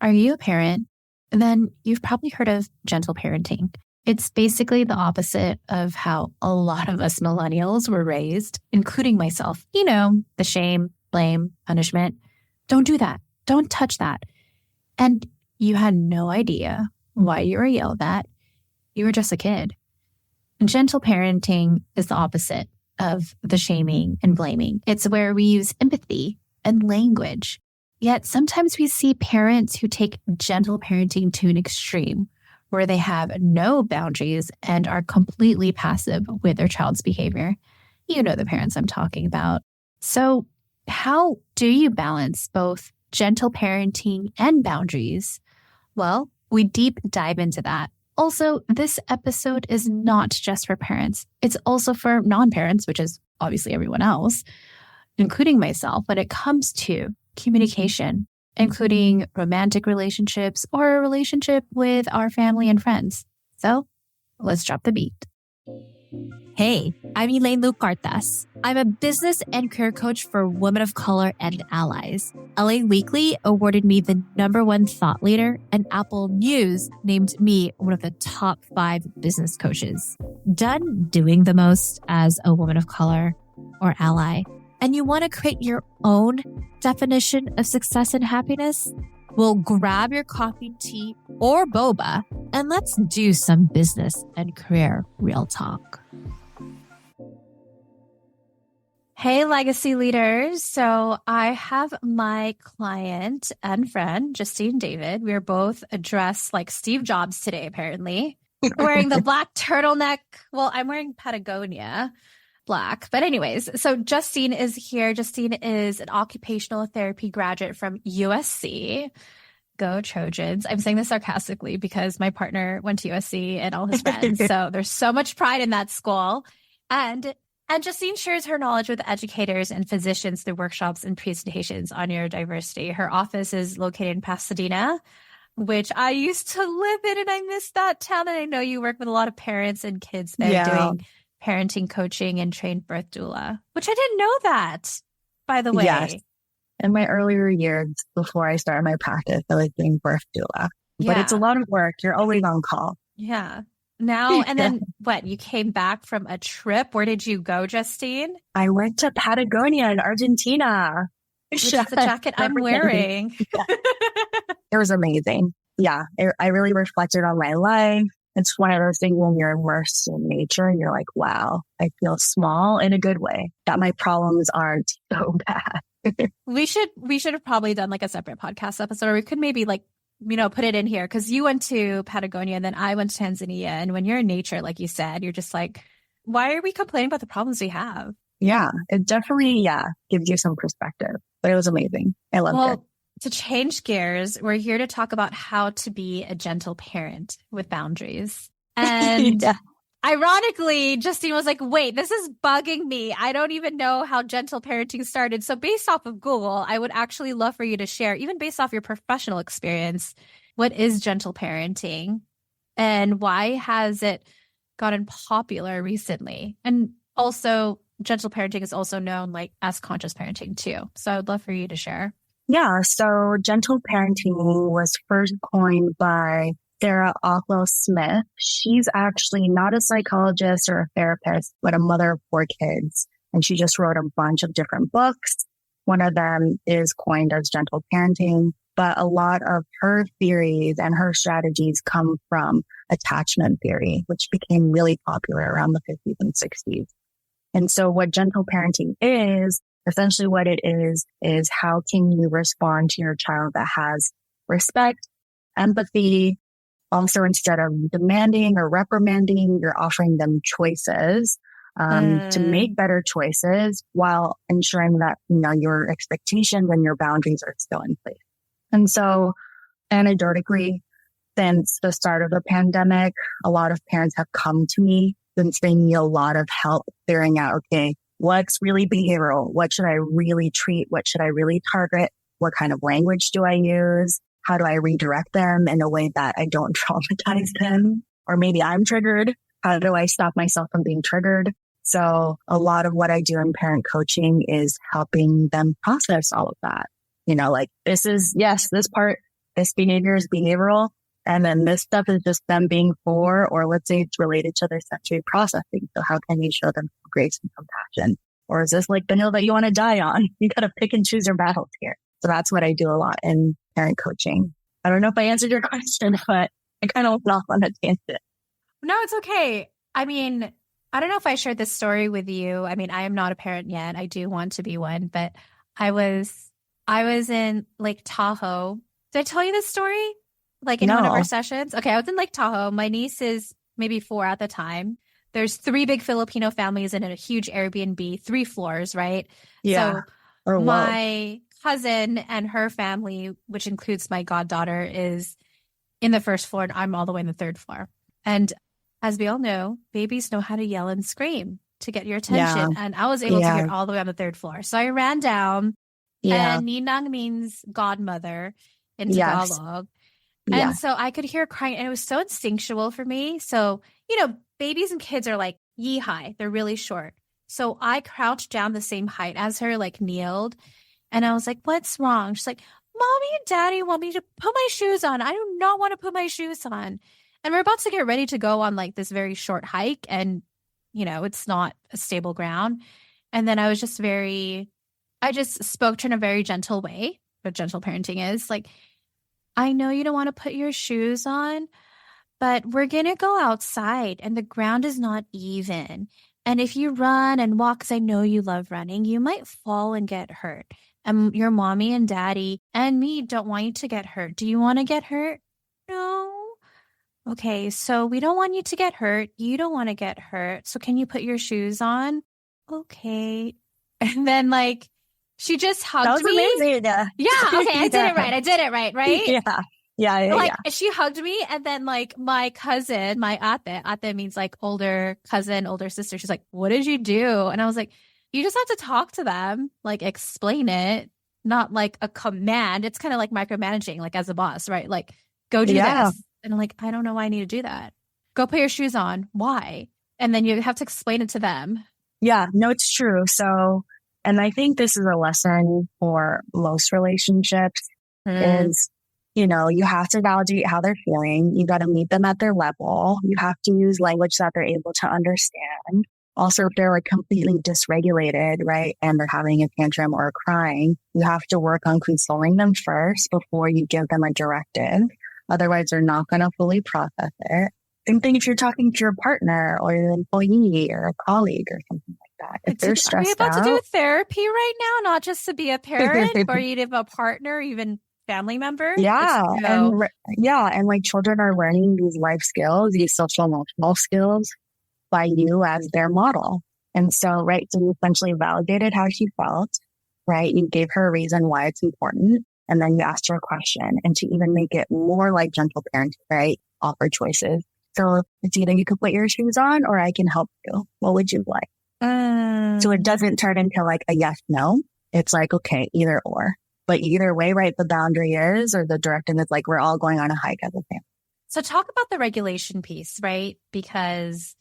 Are you a parent? Then you've probably heard of gentle parenting. It's basically the opposite of how a lot of us millennials were raised, including myself. You know, the shame, blame, punishment. Don't do that. Don't touch that. And you had no idea why you were yelled at. You were just a kid. Gentle parenting is the opposite of the shaming and blaming. It's where we use empathy and language. Yet sometimes we see parents who take gentle parenting to an extreme, where they have no boundaries and are completely passive with their child's behavior. You know the parents I'm talking about. So how do you balance both gentle parenting and boundaries? Well, we deep dive into that. Also, this episode is not just for parents. It's also for non-parents, which is obviously everyone else, including myself, when it comes to communication, including romantic relationships or a relationship with our family and friends. So let's drop the beat. Hey, I'm Elaine Lucartas. I'm a business and career coach for women of color and allies. LA Weekly awarded me the #1 thought leader, and Apple News named me one of the top 5 business coaches. Done doing the most as a woman of color or ally, and you want to create your own definition of success and happiness? Well, grab your coffee, tea, or boba, and let's do some business and career real talk. Hey, legacy leaders. So I have my client and friend, Justine David. We are both dressed like Steve Jobs today, apparently. Wearing the black turtleneck. Well, I'm wearing Patagonia black. But anyways, so Justine is here. Justine is an occupational therapy graduate from USC. Go Trojans. I'm saying this sarcastically because my partner went to USC and all his friends. So there's so much pride in that school. And Justine shares her knowledge with educators and physicians through workshops and presentations on neurodiversity. Her office is located in Pasadena, which I used to live in, and I miss that town. And I know you work with a lot of parents and kids there doing parenting coaching and trained birth doula, which I didn't know that, by the way. Yes. In my earlier years, before I started my practice, I was doing birth doula. But it's a lot of work. You're always on call. Yeah. Now, and then what? You came back from a trip. Where did you go, Justine? I went to Patagonia in Argentina. Which is the jacket I'm wearing. It was amazing. Yeah. I really reflected on my life. It's one of those things when you're immersed in nature and you're like, wow, I feel small in a good way, that my problems aren't so bad. We should have probably done like a separate podcast episode, or we could maybe like, put it in here, because you went to Patagonia and then I went to Tanzania. And when you're in nature, like you said, you're just like, why are we complaining about the problems we have? Yeah, it definitely, gives you some perspective. But it was amazing. I loved it. To change gears, we're here to talk about how to be a gentle parent with boundaries. And ironically, Justine was like, wait, this is bugging me. I don't even know how gentle parenting started. So based off of Google, I would actually love for you to share, even based off your professional experience, what is gentle parenting and why has it gotten popular recently? And also, gentle parenting is also known like as conscious parenting too. So I would love for you to share. Yeah, so gentle parenting was first coined by Sarah Ockwell Smith. She's actually not a psychologist or a therapist, but a mother of 4 kids. And she just wrote a bunch of different books. One of them is coined as gentle parenting, but a lot of her theories and her strategies come from attachment theory, which became really popular around the 50s and 60s. And so what gentle parenting is, essentially what it is how can you respond to your child that has respect, empathy. Also, instead of demanding or reprimanding, you're offering them choices to make better choices while ensuring that, your expectations and your boundaries are still in place. And so anecdotally, since the start of the pandemic, a lot of parents have come to me since they need a lot of help figuring out, okay, what's really behavioral? What should I really treat? What should I really target? What kind of language do I use? How do I redirect them in a way that I don't traumatize them? Or maybe I'm triggered. How do I stop myself from being triggered? So a lot of what I do in parent coaching is helping them process all of that. This part this behavior is behavioral. And then this stuff is just them being 4, or let's say it's related to their sensory processing. So how can you show them grace and compassion? Or is this like the hill that you want to die on? You got to pick and choose your battles here. So that's what I do a lot in parent coaching. I don't know if I answered your question, but I kind of went off on a tangent. No, it's okay. I mean, I don't know if I shared this story with you. I mean, I am not a parent yet. I do want to be one, but I was in Lake Tahoe. Did I tell you this story? Like in one of our sessions? Okay, I was in Lake Tahoe. My niece is maybe 4 at the time. There's 3 big Filipino families in a huge Airbnb, 3 floors, right? Yeah. So my cousin and her family, which includes my goddaughter, is in the 1st floor and I'm all the way in the 3rd floor. And as we all know, babies know how to yell and scream to get your attention. Yeah. And I was able to hear it all the way on the 3rd floor. So I ran down and Ninang means godmother in Tagalog. And so I could hear her crying and it was so instinctual for me. So, you know, babies and kids are like yee-high. They're really short. So I crouched down the same height as her, like kneeled. And I was like, what's wrong? She's like, Mommy and Daddy want me to put my shoes on. I do not want to put my shoes on. And we're about to get ready to go on like this very short hike. And, you know, it's not a stable ground. And then I just spoke to her in a very gentle way, what gentle parenting is. Like, I know you don't want to put your shoes on, but we're going to go outside and the ground is not even. And if you run and walk, because I know you love running, you might fall and get hurt. And your mommy and daddy and me don't want you to get hurt. Do you want to get hurt? No. Okay, so we don't want you to get hurt. You don't want to get hurt. So can you put your shoes on? Okay. And then like, she just hugged me. That was amazing. Yeah. Okay. I did it right. Right? Yeah. Like she hugged me. And then like my cousin, my ate means like older cousin, older sister. She's like, what did you do? And I was like, you just have to talk to them, like explain it, not like a command. It's kind of like micromanaging, like as a boss, right? Like go do this. And I'm like, I don't know why I need to do that. Go put your shoes on. Why? And then you have to explain it to them. Yeah, no, it's true. So, and I think this is a lesson for most relationships is, you know, you have to validate how they're feeling. You got to meet them at their level. You have to use language that they're able to understand. Also, if they're like completely dysregulated, right, and they're having a tantrum or crying, you have to work on consoling them first before you give them a directive. Otherwise, they're not going to fully process it. Same thing if you're talking to your partner or your employee or a colleague or something like that. If they're stressed out. Are we about to do therapy right now? Not just to be a parent or you to have a partner, even family member? Yeah. And like children are learning these life skills, these social emotional skills by you as their model. And so, right, so you essentially validated how she felt, right? You gave her a reason why it's important. And then you asked her a question. And to even make it more like gentle parenting, right? Offer choices. So it's either you could put your shoes on or I can help you. What would you like? So it doesn't turn into like a yes, no. It's like, okay, either or. But either way, right, the boundary is, or the directive is like, we're all going on a hike as a family. So talk about the regulation piece, right? Because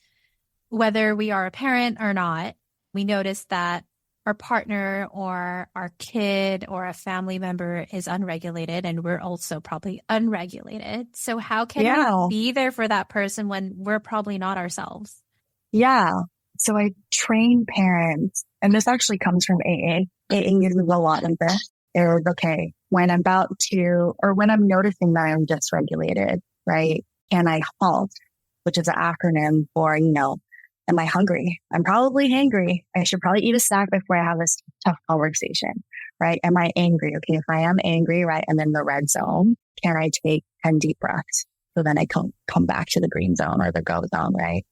whether we are a parent or not, we notice that our partner or our kid or a family member is unregulated and we're also probably unregulated. So how can we be there for that person when we're probably not ourselves? Yeah. So I train parents, and this actually comes from AA. AA uses a lot of this. Is okay, when I'm about to, or when I'm noticing that I'm dysregulated, right? Can I halt, which is an acronym for, you know, am I hungry? I'm probably hangry. I should probably eat a snack before I have this tough conversation, right? Am I angry? Okay, if I am angry, right, I'm in the red zone. Can I take 10 deep breaths? So then I come back to the green zone or the go zone, right?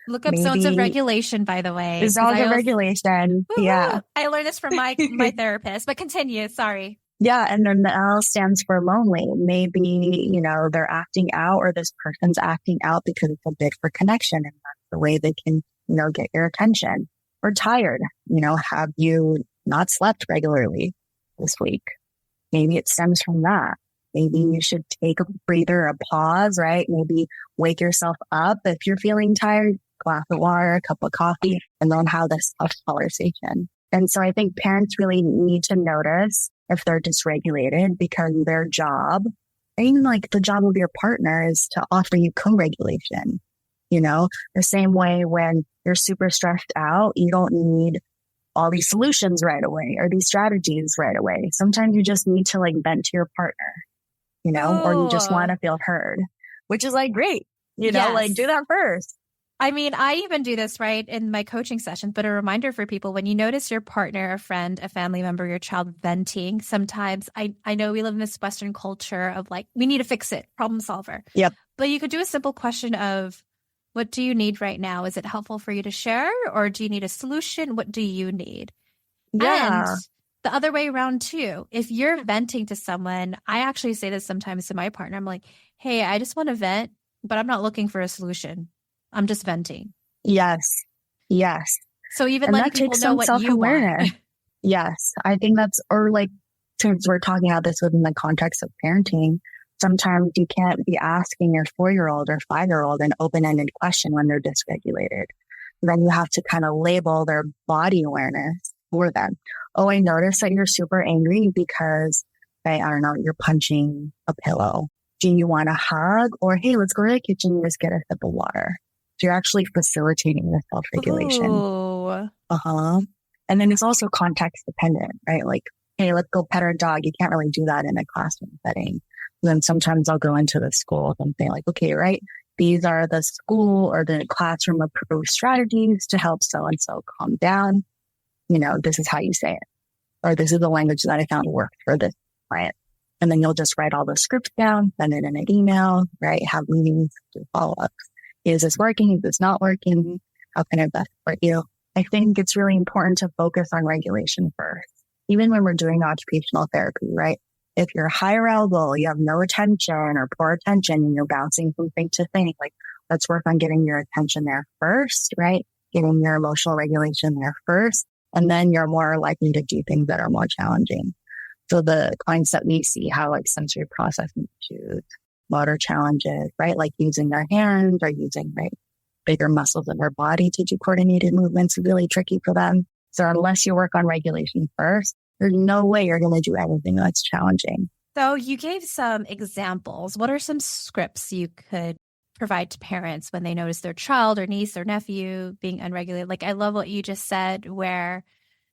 Look up zones of regulation, by the way. Zones of regulation. Woo-hoo! Yeah. I learned this from my therapist, but continue. Sorry. Yeah. And then the L stands for lonely. Maybe, you know, they're acting out or this person's acting out because it's a bid for connection. And that's the way they can, you know, get your attention. Or tired. You know, have you not slept regularly this week? Maybe it stems from that. Maybe you should take a breather, a pause, right? Maybe wake yourself up if you're feeling tired, glass of water, a cup of coffee, and then have this tough conversation. And so I think parents really need to notice if they're dysregulated because their job even like the job of your partner is to offer you co-regulation. The same way when you're super stressed out, you don't need all these solutions right away or these strategies right away. Sometimes you just need to like vent to your partner, or you just want to feel heard, which is like great, like do that first. I mean, I even do this right in my coaching sessions, but a reminder for people, when you notice your partner, a friend, a family member, your child venting, sometimes I know we live in this Western culture of like, we need to fix it, problem solver. Yep. But you could do a simple question of, what do you need right now? Is it helpful for you to share, or do you need a solution? What do you need? Yeah. And the other way around too, if you're venting to someone, I actually say this sometimes to my partner. I'm like, hey, I just want to vent, but I'm not looking for a solution. I'm just venting. Yes. So even and letting that people takes know some what self-awareness. you want. Yes. I think that's, or like, since we're talking about this within the context of parenting, sometimes you can't be asking your 4-year-old or 5-year-old an open-ended question when they're dysregulated. Then you have to kind of label their body awareness for them. Oh, I noticed that you're super angry because, I don't know, you're punching a pillow. Do you want a hug? Or, hey, let's go to the kitchen and just get a sip of water. So you're actually facilitating the self-regulation. Ooh. And then it's also context dependent, right? Like, hey, let's go pet our dog. You can't really do that in a classroom setting. Then sometimes I'll go into the school and say like, okay, right, these are the school or the classroom approved strategies to help so-and-so calm down. This is how you say it. Or this is the language that I found worked for this client. And then you'll just write all the scripts down, send it in an email, right? Have meetings, do follow-ups. Is this working? Is this not working? How can I best support you? I think it's really important to focus on regulation first. Even when we're doing occupational therapy, right? If you're high arousal, you have no attention or poor attention and you're bouncing from thing to thing, like let's work on getting your attention there first, right? Getting your emotional regulation there first. And then you're more likely to do things that are more challenging. So the clients that we see have like sensory processing issues, motor challenges, right? Like using their hands or using bigger muscles in their body to do coordinated movements is really tricky for them. So unless you work on regulation first, there's no way you're going to do anything that's challenging. So you gave some examples. What are some scripts you could provide to parents when they notice their child or niece or nephew being unregulated? Like, I love what you just said, where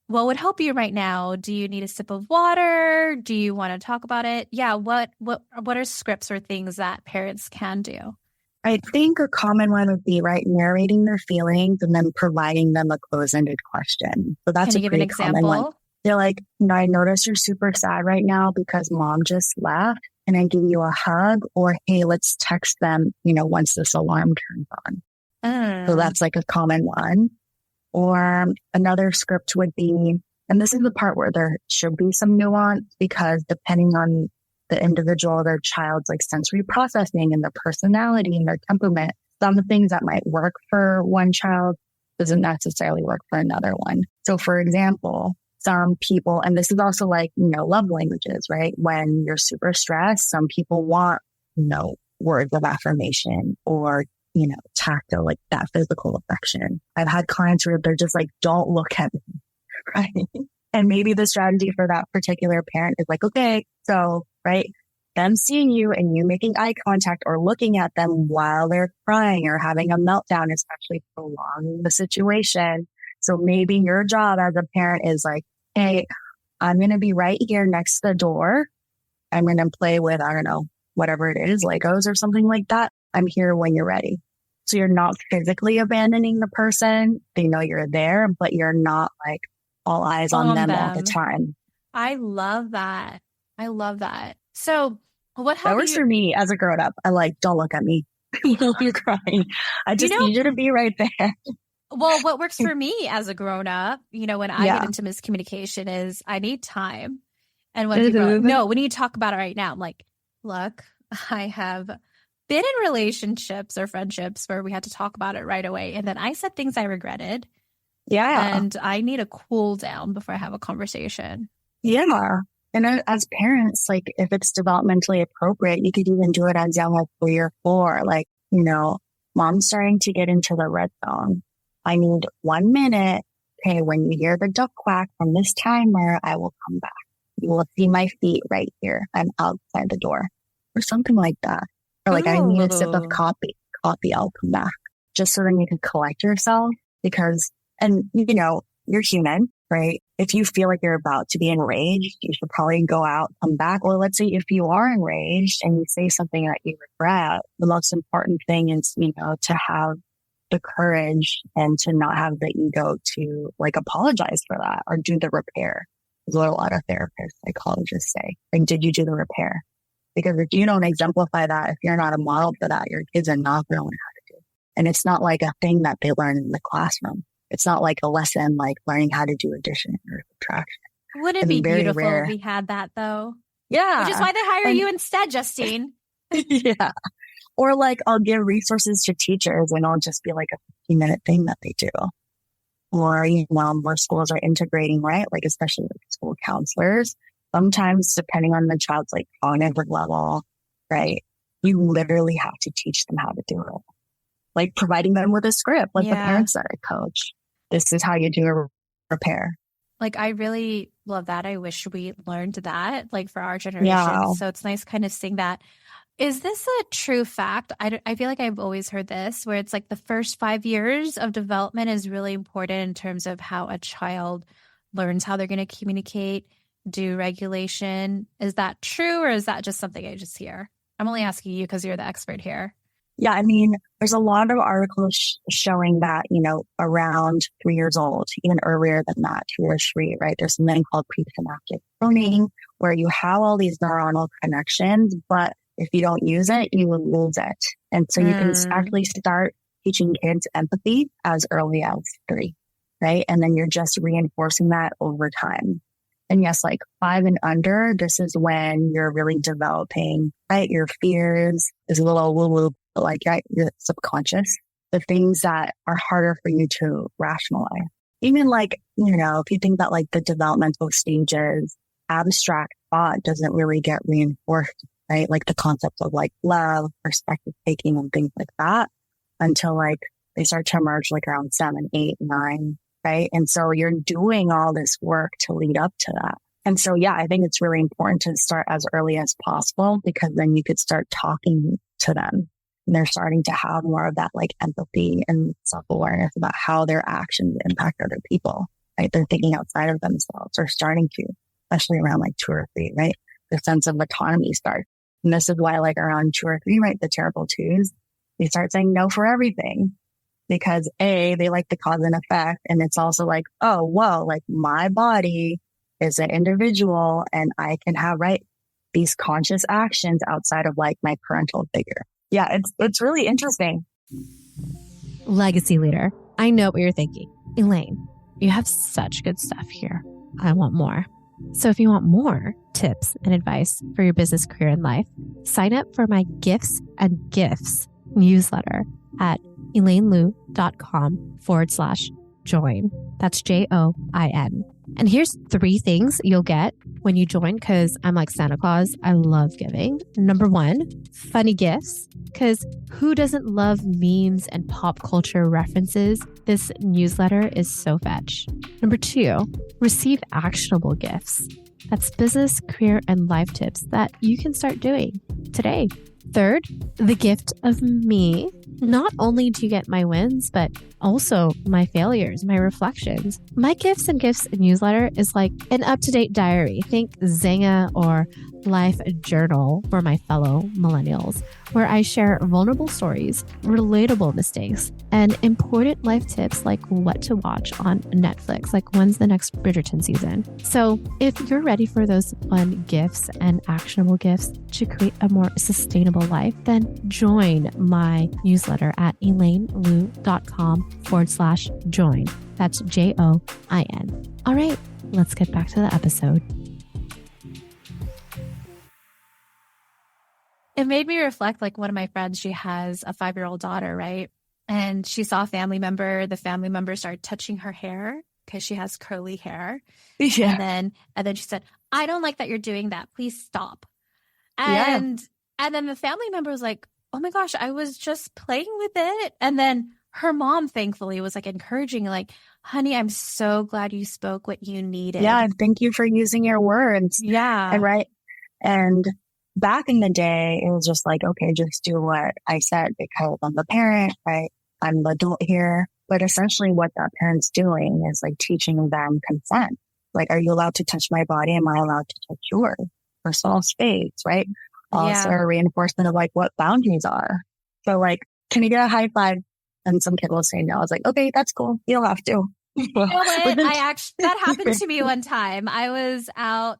what would help you right now? Do you need a sip of water? Do you want to talk about it? Yeah. What are scripts or things that parents can do? I think a common one would be, right, narrating their feelings and then providing them a close-ended question. So that's Can you give an example? They're like, I notice you're super sad right now because mom just left. Can I give you a hug? Or, hey, let's text them, once this alarm turns on. So that's like a common one. Or another script would be, and this is the part where there should be some nuance because depending on the individual, their child's like sensory processing and their personality and their temperament, some things that might work for one child doesn't necessarily work for another one. So for example, some people, and this is also like, love languages, right? When you're super stressed, some people want, words of affirmation or, tactile, like that physical affection. I've had clients where they're just like, don't look at me, right? And maybe the strategy for that particular parent is like, okay, so, right, them seeing you and you making eye contact or looking at them while they're crying or having a meltdown is actually prolonging the situation. So maybe your job as a parent is like, hey, I'm going to be right here next to the door. I'm going to play with, I don't know, whatever it is, Legos or something like that. I'm here when you're ready. So you're not physically abandoning the person. They know you're there, but you're not like all eyes on them all the time. I love that. So what that works for me as a grown up. I like, don't look at me. You're crying. I just need you to be right there. Well, what works for me as a grown up, when I get into miscommunication is I need time. And when people are like, no, we need to talk about it right now. I'm like, look, I have been in relationships or friendships where we had to talk about it right away. And then I said things I regretted. Yeah. And I need a cool down before I have a conversation. Yeah. And as parents, like if it's developmentally appropriate, you could even do it as young as 3 or 4. Like, mom's starting to get into the red zone. I need 1 minute. Okay, when you hear the duck quack from this timer, I will come back. You will see my feet right here. I'm outside the door. or something like that. Or like, I need a sip of Ooh. coffee, I'll come back. Just so then you can collect yourself because, and you know, you're human, right? If you feel like you're about to be enraged, you should probably go out, come back. Or let's say if you are enraged and you say something that you regret, the most important thing is, you know, to have the courage and to not have the ego to like apologize for that or do the repair. Is what a lot of therapists, psychologists say. Like, did you do the repair? Because if you don't exemplify that, if you're not a model for that, your kids are not going to learn how to do it. And it's not like a thing that they learn in the classroom. It's not like a lesson like learning how to do addition or subtraction. Wouldn't it be beautiful if we had that though? Yeah. Which is why they hire you instead, Justine. Yeah. Or like I'll give resources to teachers and it'll just be like a 15-minute thing that they do. Or, you know, more schools are integrating, right? Like especially like school counselors. Sometimes depending on the child's like cognitive level, right? You literally have to teach them how to do it. Like providing them with a script, like the parents that I coach. This is how you do a repair. Like, I really love that. I wish we learned that, like, for our generation. Yeah. So it's nice kind of seeing that. Is this a true fact? I feel like I've always heard this, where it's like the first 5 years of development is really important in terms of how a child learns how they're going to communicate, do regulation. Is that true, or is that just something I just hear? I'm only asking you because you're the expert here. Yeah, I mean, there's a lot of articles showing that, you know, around 3 years old, even earlier than that, 2 or 3, right? There's something called presynaptic learning where you have all these neuronal connections, but if you don't use it, you will lose it. And so you can actually start teaching kids empathy as early as 3, right? And then you're just reinforcing that over time. And yes, like 5 and under, this is when you're really developing, right? Your fears is a little woo-woo, but like your subconscious, the things that are harder for you to rationalize. Even like, you know, if you think that like the developmental stages, abstract thought doesn't really get reinforced, right? Like the concept of like love, perspective taking and things like that until like they start to emerge like around 7, 8, 9. Right. And so you're doing all this work to lead up to that. And so, yeah, I think it's really important to start as early as possible because then you could start talking to them and they're starting to have more of that like empathy and self-awareness about how their actions impact other people, right? They're thinking outside of themselves or starting to, especially around like 2 or 3, right? The sense of autonomy starts. And this is why like around 2 or 3, right? The terrible twos, they start saying no for everything. Because A, they like the cause and effect. And it's also like, oh, whoa, like my body is an individual and I can have, right, these conscious actions outside of like my parental figure. Yeah, it's really interesting. Legacy leader. I know what you're thinking. Elaine, you have such good stuff here. I want more. So if you want more tips and advice for your business, career, and life, sign up for my Gifts and Gifts newsletter at elainelu.com/join. That's JOIN. And here's 3 things you'll get when you join because I'm like Santa Claus. I love giving. Number 1, funny gifts, because who doesn't love memes and pop culture references? This newsletter is so fetch. Number 2, receive actionable gifts. That's business, career, and life tips that you can start doing today. 3rd, the gift of me. Not only do you get my wins, but also my failures, my reflections. My Gifts and Gifts newsletter is like an up-to-date diary. Think Zanga or Life Journal for my fellow millennials, where I share vulnerable stories, relatable mistakes, and important life tips like what to watch on Netflix, like when's the next Bridgerton season. So if you're ready for those fun gifts and actionable gifts to create a more sustainable life, then join my newsletter at elainelu.com/join. That's JOIN. All right, let's get back to the episode. It made me reflect, like one of my friends, she has a 5-year-old daughter, right? And she saw a family member. The family member started touching her hair because she has curly hair. Yeah. And then she said, I don't like that you're doing that. Please stop. And then the family member was like, oh my gosh, I was just playing with it. And then her mom, thankfully, was like encouraging, like, honey, I'm so glad you spoke what you needed. Yeah. And thank you for using your words. Yeah. And right. And back in the day, it was just like, okay, just do what I said because I'm the parent, right? I'm the adult here. But essentially what that parent's doing is like teaching them consent. Like, are you allowed to touch my body? Am I allowed to touch yours? Personal space, right? Also a reinforcement of like what boundaries are. So like, can you get a high five? And some kid will say no. I was like, okay, that's cool. You don't have to. You know what? That happened to me one time. I was out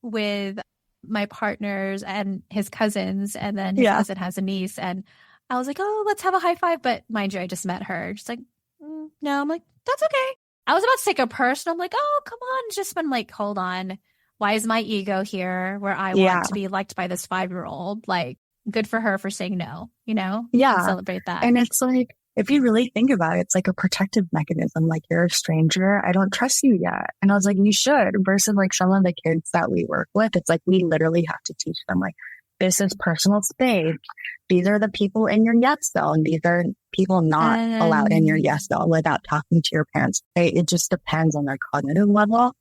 with my partners and his cousins, and then his cousin has a niece, and I was like, oh, let's have a high five. But mind you, I just met her. Just like, no. I'm like, that's okay. I was about to take a personal. I'm like, oh, come on. Just been like, hold on. Why is my ego here where I want to be liked by this 5-year-old? Like, good for her for saying no, you know? Yeah. Celebrate that. And it's like, if you really think about it, it's like a protective mechanism. Like, you're a stranger. I don't trust you yet. And I was like, you should. Versus like some of the kids that we work with, it's like we literally have to teach them like, this is personal space. These are the people in your yes zone. These are people not allowed in your yes zone without talking to your parents. Right? It just depends on their cognitive level.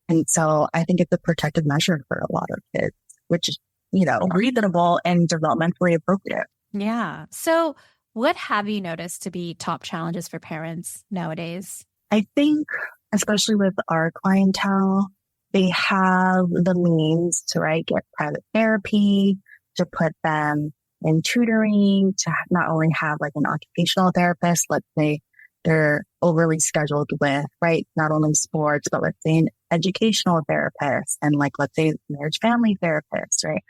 And so I think it's a protective measure for a lot of kids, which is, you know, reasonable and developmentally appropriate. Yeah. So what have you noticed to be top challenges for parents nowadays? I think, especially with our clientele, they have the means to, right, get private therapy, to put them in tutoring, to not only have like an occupational therapist, let's say they're overly scheduled with, right, not only sports, but let's say an educational therapist and like, let's say marriage family therapist, right?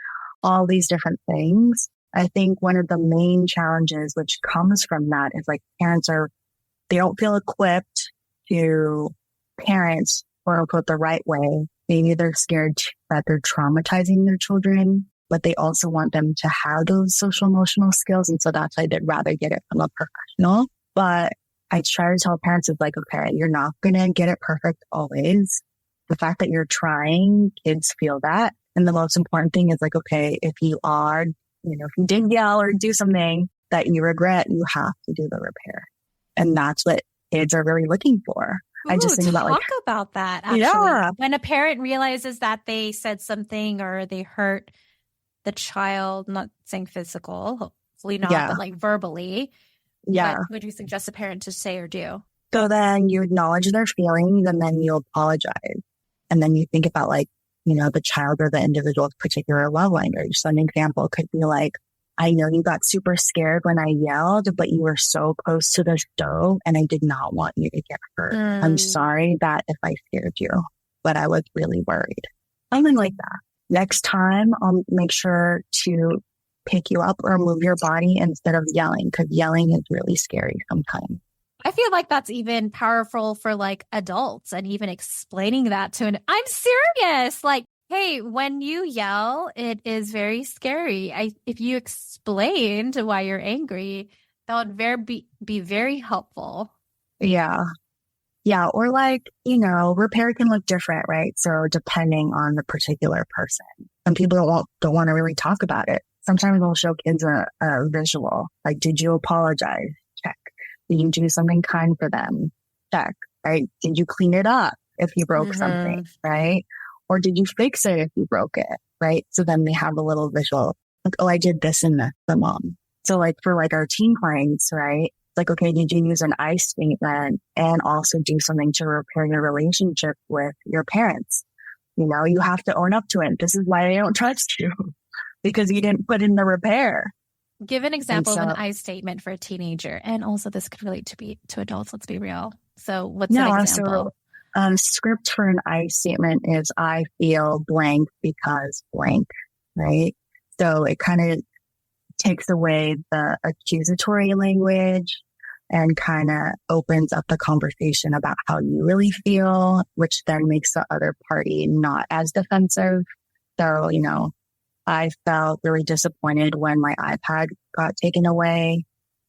All these different things. I think one of the main challenges which comes from that is like they don't feel equipped to parent, quote unquote, the right way. Maybe they're scared that they're traumatizing their children, but they also want them to have those social emotional skills. And so that's why they'd rather get it from a professional. But I try to tell parents, it's like, okay, you're not going to get it perfect always. The fact that you're trying, kids feel that. And the most important thing is like, okay, if you are, you know, if you did yell or do something that you regret, you have to do the repair. And that's what kids are really looking for. Ooh, I just think talk about that. Actually, when a parent realizes that they said something or they hurt the child, not saying physical, hopefully not, but like verbally. Yeah. What would you suggest a parent to say or do? So then you acknowledge their feelings and then you apologize. And then you think about like, you know, the child or the individual's particular love language. So an example could be like, I know you got super scared when I yelled, but you were so close to the stove and I did not want you to get hurt. I'm sorry that if I scared you, but I was really worried. Something like that. Next time, I'll make sure to pick you up or move your body instead of yelling, because yelling is really scary sometimes. I feel like that's even powerful for like adults, and even explaining that to I'm serious. Like, hey, when you yell, it is very scary. If you explained why you're angry, that would be very helpful. Yeah. Yeah. Or like, you know, repair can look different, right? So depending on the particular person, some people don't want to really talk about it. Sometimes they'll show kids a visual, like, did you apologize? Check. Did you do something kind for them? Check. Right? Did you clean it up if you broke something? Right? Or did you fix it if you broke it? Right? So then they have a little visual, like, oh, I did this in the mom. So like for like our teen clients, right? Like, okay, did you use an I statement and also do something to repair your relationship with your parents? You know, you have to own up to it. This is why they don't trust you, because you didn't put in the repair. Give an example of an I statement for a teenager. And also this could relate to adults. Let's be real. So what's an example? So script for an I statement is I feel blank because blank, right? So it kind of takes away the accusatory language and kind of opens up the conversation about how you really feel, which then makes the other party not as defensive. So, you know, I felt really disappointed when my iPad got taken away.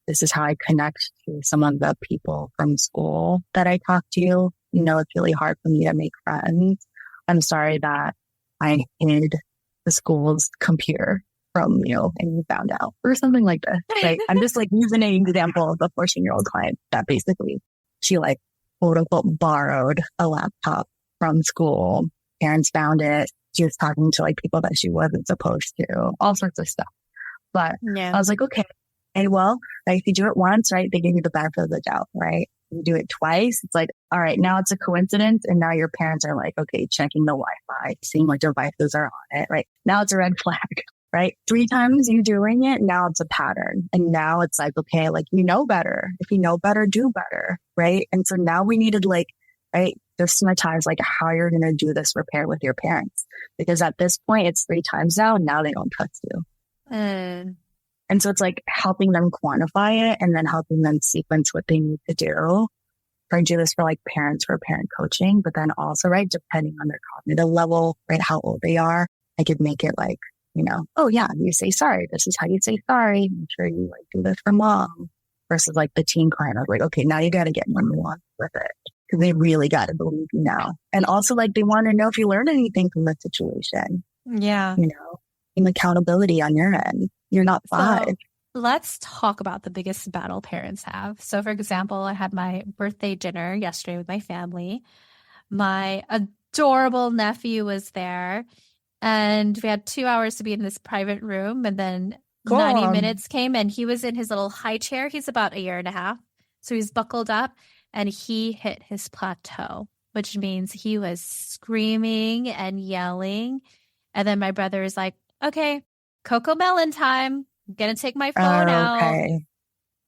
This is how I connect to some of the people from school that I talk to. You know, it's really hard for me to make friends. I'm sorry that I hid the school's computer from you and you found out, or something like this. Right? I'm just like using an example of a 14-year-old client that basically she quote unquote borrowed a laptop from school. Parents found it. she was talking to like people that she wasn't supposed to, all sorts of stuff. But I was like, okay, well, like, if you do it once, right, they give you the benefit of the doubt, right? You do it twice, it's like, all right, now it's a coincidence. And now your parents are like, okay, checking the Wi-Fi, seeing what devices are on it, right? Now it's a red flag, right? 3 times you doing it, now it's a pattern. And now it's like, okay, like, you know better. If you know better, do better, right? And so now we needed like, right, systematize like how you're going to do this repair with your parents. Because at this point, it's 3 times now, and now they don't trust you. And so it's like helping them quantify it and then helping them sequence what they need to do. I do this for like parents for parent coaching, but then also, right, depending on their cognitive level, right, how old they are, I could make it like, you know, oh yeah, you say sorry. This is how you say sorry. Make sure you like do this for mom. Versus like the teen client, I was like, okay, now you got to get more nuanced with it because they really got to believe you now. And also like they want to know if you learned anything from the situation. Yeah. You know, and accountability on your end. You're not 5. So let's talk about the biggest battle parents have. So for example, I had my birthday dinner yesterday with my family. My adorable nephew was there and we had 2 hours to be in this private room. And then 90 minutes came and he was in his little high chair. He's about 1.5 years. So he's buckled up and he hit his plateau, which means he was screaming and yelling. And then my brother is like, okay, Coco Melon time. I'm going to take my phone out.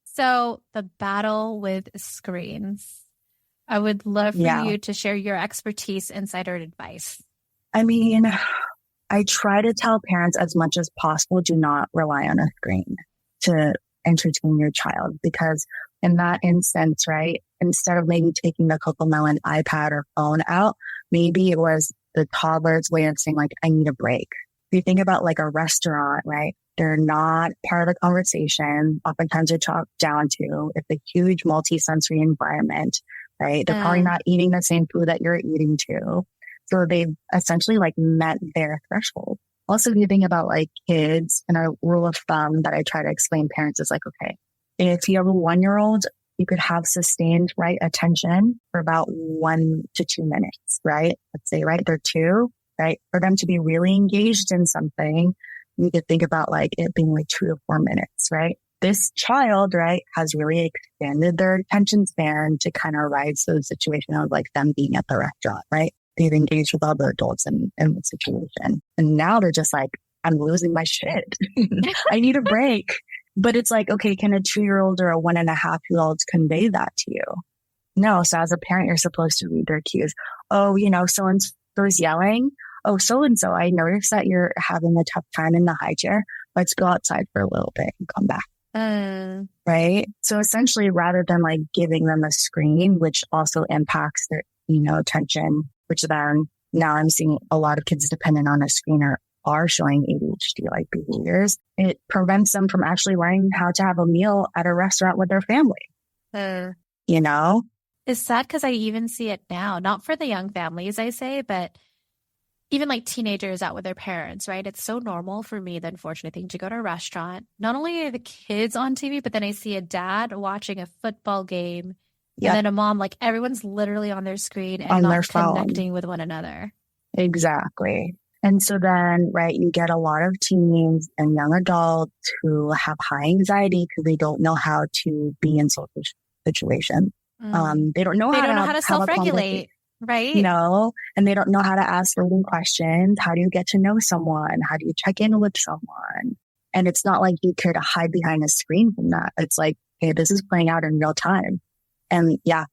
So the battle with screens. I would love for you to share your expertise, insider advice. I mean, I try to tell parents as much as possible, do not rely on a screen to entertain your child. Because in that instance, right, instead of maybe taking the Coco Melon iPad or phone out, maybe it was the toddler's way of saying like, I need a break. If you think about like a restaurant, right? They're not part of the conversation. Oftentimes they're talked down to. It's a huge multi-sensory environment, right? They're probably not eating the same food that you're eating too. So they've essentially like met their threshold. Also, if you think about like kids, and a rule of thumb that I try to explain parents is like, okay, if you have a 1-year-old, you could have sustained, right, attention for about 1 to 2 minutes, right? Let's say, right, they're 2. Right? For them to be really engaged in something, you could think about like it being like 2 to 4 minutes, right? This child, right, has really extended their attention span to kind of rise to the situation of like them being at the restaurant, right? They've engaged with other adults in the situation. And now they're just like, I'm losing my shit. I need a break. But it's like, okay, can a 2-year-old or a 1.5-year-old convey that to you? No. So as a parent, you're supposed to read their cues. Oh, you know, so-and-so's yelling. Oh, so-and-so, I noticed that you're having a tough time in the high chair. Let's go outside for a little bit and come back. Right? So essentially, rather than like giving them a screen, which also impacts their, you know, attention, which then now I'm seeing a lot of kids dependent on a screen are showing ADHD-like behaviors. It prevents them from actually learning how to have a meal at a restaurant with their family. You know? It's sad because I even see it now, not for the young families, I say, but even like teenagers out with their parents, right? It's so normal for me, the unfortunate thing, to go to a restaurant. Not only are the kids on TV, but then I see a dad watching a football game and then a mom, like everyone's literally on their screen and not connecting with one another. Exactly. And so then, right, you get a lot of teens and young adults who have high anxiety because they don't know how to be in social situations. They don't know how to self-regulate. Right. No. And they don't know how to ask leading questions. How do you get to know someone? How do you check in with someone? And it's not like you could hide behind a screen from that. It's like, hey, this is playing out in real time. And yeah,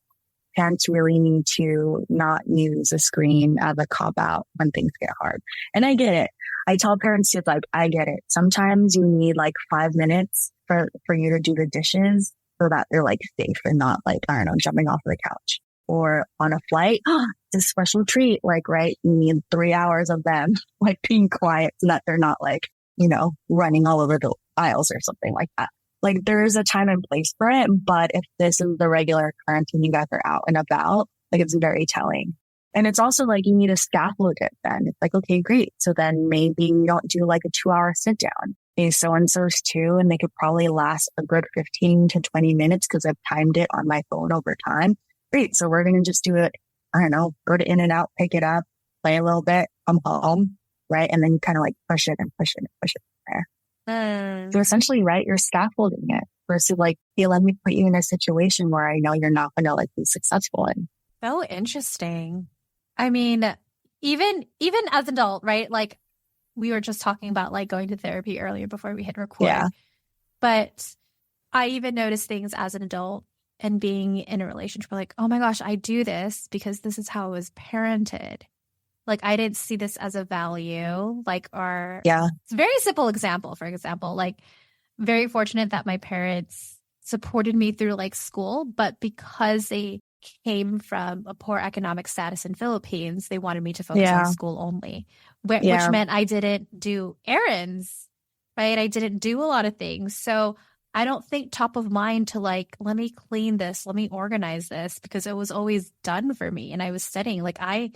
parents really need to not use a screen as a cop out when things get hard. And I get it. I tell parents, it's like, I get it. Sometimes you need like 5 minutes for you to do the dishes so that they're like safe and not like, I don't know, jumping off the couch. Or on a flight, it's a special treat. Like, right, you need 3 hours of them like being quiet so that they're not like, you know, running all over the aisles or something like that. Like there is a time and place for it. But if this is the regular occurrence when you guys are out and about, like it's very telling. And it's also like you need to scaffold it then. It's like, okay, great. So then maybe you don't do like a 2-hour sit down. Hey, so-and-so's 2 and they could probably last a good 15 to 20 minutes because I've timed it on my phone over time. Great. So we're going to just do it. I don't know, go to In-N-Out, pick it up, play a little bit, come home. right? And then you kind of like push it and push it and push it there. So essentially, right, you're scaffolding it versus like, hey, let me put you in a situation where I know you're not going to like be successful in. So interesting. I mean, even as an adult, right? Like we were just talking about like going to therapy earlier before we hit record. Yeah. But I even noticed things as an adult and being in a relationship like, oh my gosh, I do this because this is how I was parented. Like I didn't see this as a value, like it's a very simple example. For example, like very fortunate that my parents supported me through like school, but because they came from a poor economic status in Philippines, they wanted me to focus on school only, which meant I didn't do errands, right? I didn't do a lot of things. So I don't think top of mind to like, let me clean this, let me organize this, because it was always done for me and I was studying. Like I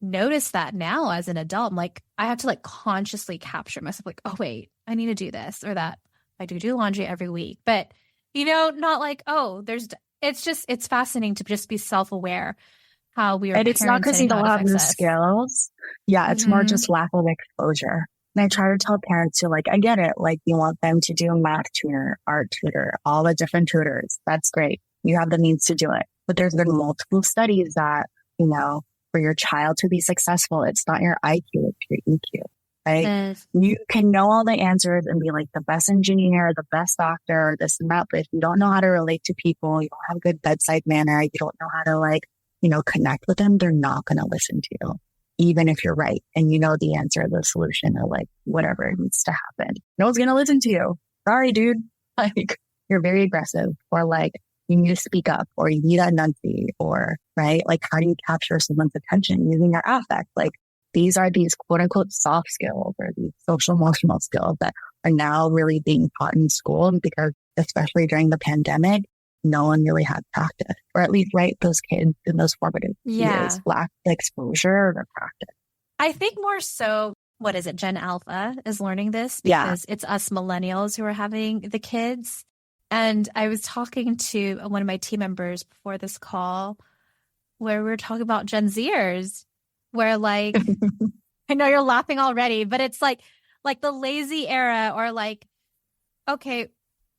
notice that now as an adult. I'm like, I have to like consciously capture myself like, oh wait, I need to do this or that. I do laundry every week, but not like, oh, it's fascinating to just be self-aware how we are. And it's not because you don't have the skills. Yeah. It's more just lack of exposure. And I try to tell parents too, like, I get it. Like you want them to do a math tutor, art tutor, all the different tutors. That's great. You have the means to do it. But there's been multiple studies that, for your child to be successful, it's not your IQ, it's your EQ, right? You can know all the answers and be like the best engineer, the best doctor, this and that. But if you don't know how to relate to people, you don't have good bedside manner, you don't know how to like, connect with them, they're not going to listen to you, even if you're right. And you know the answer, the solution, or like whatever needs to happen. No one's going to listen to you. Sorry, dude. Like you're very aggressive, or like, you need to speak up, or you need to enunciate, or right. Like, how do you capture someone's attention using your affect? Like, these are these quote unquote soft skills or these social emotional skills that are now really being taught in school because, especially during the pandemic, no one really had practice, or at least, right, those kids in those formative years lacked the exposure or the practice. I think more so, what is it? Gen Alpha is learning this because it's us millennials who are having the kids. And I was talking to one of my team members before this call where we were talking about Gen Zers, where like, I know you're laughing already, but it's like the lazy era, or like, okay,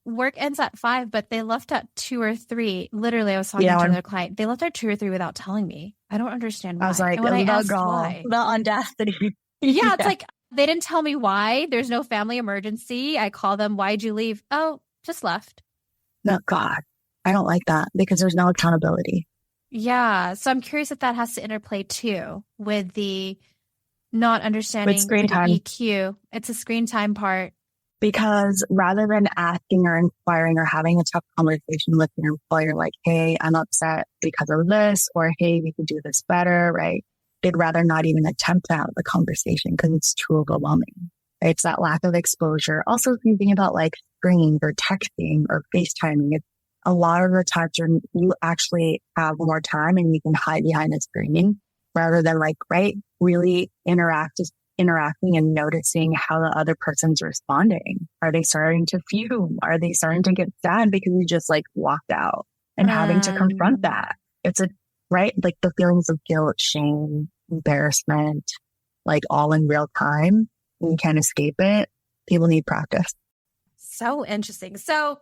work ends at 5, but they left at 2 or 3. Literally, I was talking to another client. They left at 2 or 3 without telling me. I don't understand why. I was like, and when I asked why, the audacity. It's like, they didn't tell me why. There's no family emergency. I call them, why'd you leave? Oh, just left. No, God, I don't like that because there's no accountability. Yeah. So I'm curious if that has to interplay too with the not understanding screen time. EQ. It's a screen time part. Because rather than asking or inquiring or having a tough conversation with your employer, like, hey, I'm upset because of this, or hey, we could do this better, right? They'd rather not even attempt to have the conversation because it's too overwhelming. It's that lack of exposure. Also thinking about like screens or texting or FaceTiming. It's a lot of the times you actually have more time and you can hide behind a screen rather than like, right, really interacting and noticing how the other person's responding. Are they starting to fume? Are they starting to get sad because you just like walked out, and having to confront that? It's right? Like the feelings of guilt, shame, embarrassment, like all in real time. You can't escape it. People need practice. So interesting. So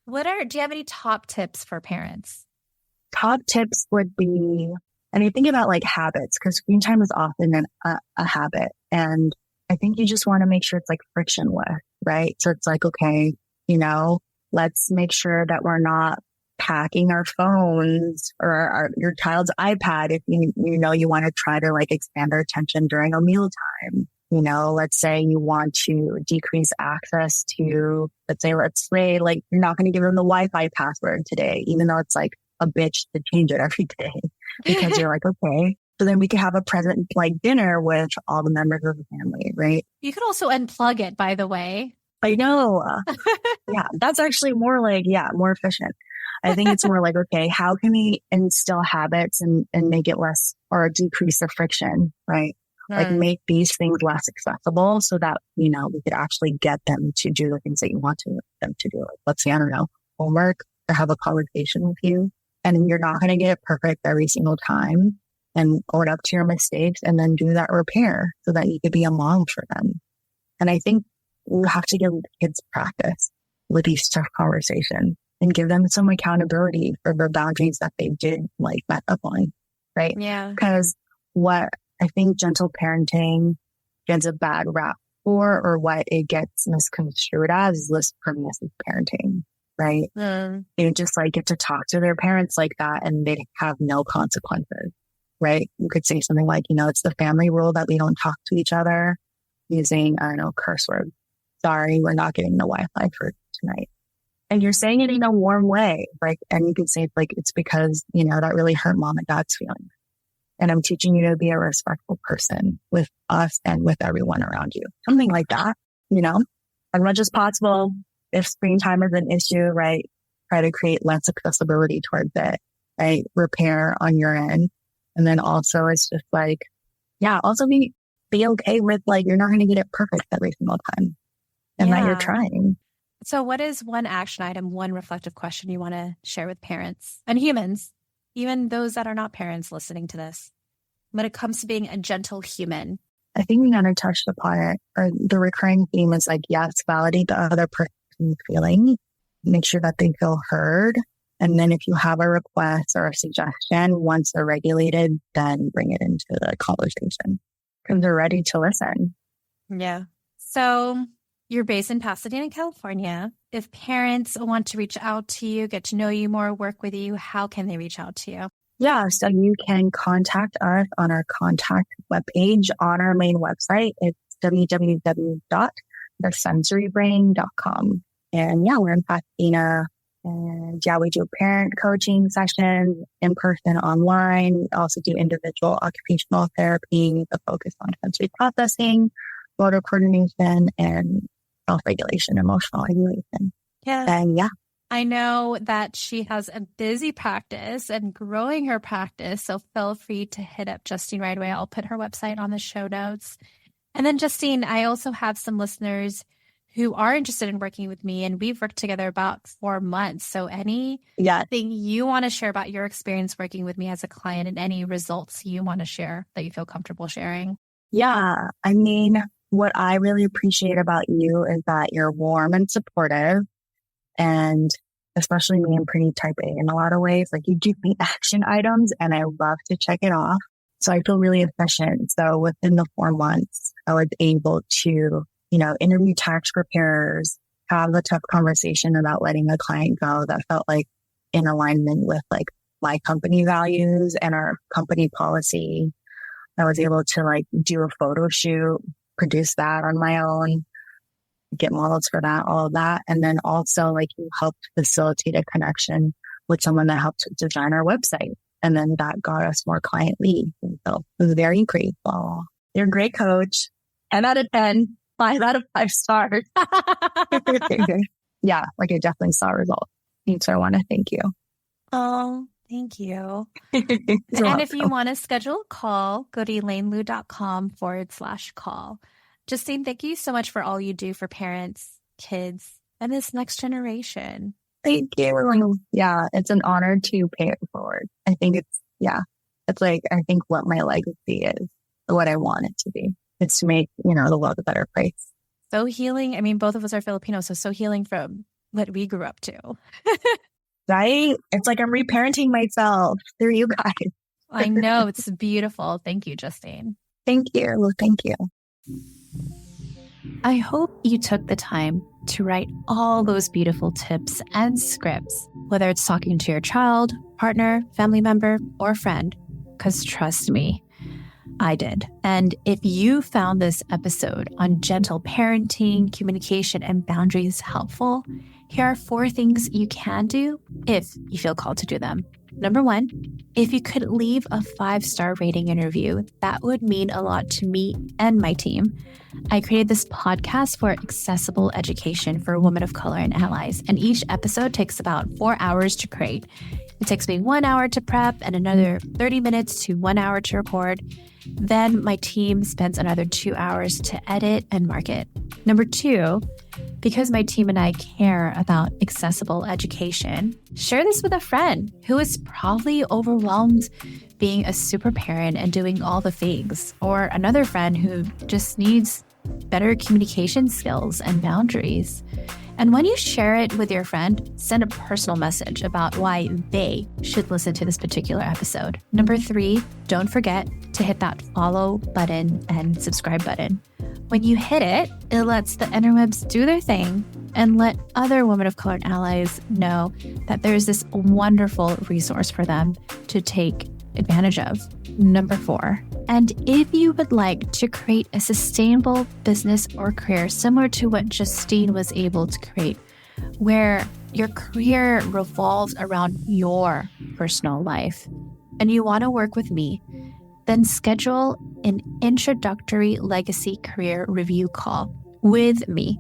do you have any top tips for parents? Top tips would be, and you think about like habits, because screen time is often a habit. And I think you just want to make sure it's like frictionless, right? So it's like, okay, let's make sure that we're not packing our phones or your child's iPad if you want to try to like expand their attention during a mealtime. Let's say you want to decrease access to, let's say like you're not going to give them the Wi-Fi password today, even though it's like a bitch to change it every day because you're like, okay, so then we can have a present like dinner with all the members of the family, right? You could also unplug it, by the way. I know. Yeah, that's actually more like, more efficient. I think it's more like, okay, how can we instill habits and make it less or decrease the friction, right? Like make these things less accessible so that, we could actually get them to do the things that you want them to do. Like, let's say, I don't know, homework, or have a conversation with you. And you're not going to get it perfect every single time. and own up to your mistakes and then do that repair so that you could be a mom for them. And I think you have to give kids practice with these tough conversations and give them some accountability for the boundaries that they did like met up on, right? Yeah. Because what I think gentle parenting gets a bad rap for, or what it gets misconstrued as, is this permissive parenting, right? They just like get to talk to their parents like that and they have no consequences, right? You could say something like, it's the family rule that we don't talk to each other using, I don't know, curse words. Sorry, we're not getting the Wi-Fi for tonight. And you're saying it in a warm way, right? And you can say it's because, that really hurt mom and dad's feelings. And I'm teaching you to be a respectful person with us and with everyone around you. Something like that, as much as possible. If screen time is an issue, right? Try to create less accessibility towards it, right? Repair on your end. And then also it's just also be okay with you're not going to get it perfect every single time and that you're trying. So what is one action item, one reflective question you want to share with parents and humans, even those that are not parents listening to this, when it comes to being a gentle human? I think we kind of touched upon it, or the recurring theme is yes, validate the other person's feeling, make sure that they feel heard. And then if you have a request or a suggestion, once they're regulated, then bring it into the conversation because they're ready to listen. Yeah. So you're based in Pasadena, California. If parents want to reach out to you, get to know you more, work with you, how can they reach out to you? Yeah, so you can contact us on our contact webpage on our main website. It's www.thesensorybrain.com. And we're in Pasadena. And we do parent coaching sessions in person, online. We also do individual occupational therapy with a focus on sensory processing, motor coordination, and self-regulation, emotional regulation. Yeah. And I know that she has a busy practice and growing her practice. So feel free to hit up Justine right away. I'll put her website on the show notes. And then Justine, I also have some listeners who are interested in working with me, and we've worked together about 4 months. So anything you want to share about your experience working with me as a client and any results you want to share that you feel comfortable sharing? Yeah. I mean, what I really appreciate about you is that you're warm and supportive, and especially me, I'm pretty type A in a lot of ways. You give me action items and I love to check it off. So I feel really efficient. So within the 4 months, I was able to, interview tax preparers, have a tough conversation about letting a client go that felt in alignment with my company values and our company policy. I was able to do a photo shoot, produce that on my own, get models for that, all of that. And then also you helped facilitate a connection with someone that helped design our website. And then that got us more client leads. And so it was very grateful. You're a great coach. 10 out of 10, 5 out of 5 stars. Yeah, I definitely saw results. And so I want to thank you. Oh, thank you. And if you want to schedule a call, go to elainelu.com/call. Justine, thank you so much for all you do for parents, kids, and this next generation. Thank you. Yeah, it's an honor to pay it forward. I think it's I think what my legacy is, what I want it to be. It's to make, the world a better place. So healing. I mean, both of us are Filipino, so healing from what we grew up to. Right? It's I'm reparenting myself through you guys. I know. It's beautiful. Thank you, Justine. Thank you. Well, thank you. I hope you took the time to write all those beautiful tips and scripts, whether it's talking to your child, partner, family member, or friend, because trust me, I did. And if you found this episode on gentle parenting, communication, and boundaries helpful, here are 4 things you can do if you feel called to do them. Number 1, if you could leave a 5-star rating and review, that would mean a lot to me and my team. I created this podcast for accessible education for women of color and allies, and each episode takes about 4 hours to create. It takes me 1 hour to prep and another 30 minutes to 1 hour to record. Then my team spends another 2 hours to edit and market. Number 2, because my team and I care about accessible education, share this with a friend who is probably overwhelmed being a super parent and doing all the things, or another friend who just needs better communication skills and boundaries. And when you share it with your friend, send a personal message about why they should listen to this particular episode. Number 3, don't forget to hit that follow button and subscribe button. When you hit it, it lets the interwebs do their thing and let other women of color allies know that there's this wonderful resource for them to take advantage of. Number 4, and if you would like to create a sustainable business or career similar to what Justine was able to create, where your career revolves around your personal life, and you want to work with me, then schedule an introductory legacy career review call with me.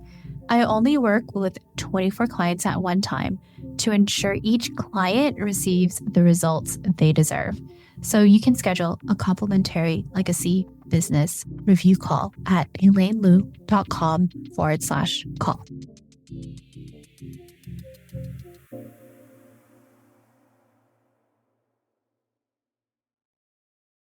I only work with 24 clients at one time to ensure each client receives the results they deserve. So you can schedule a complimentary legacy business review call at elainelu.com/call.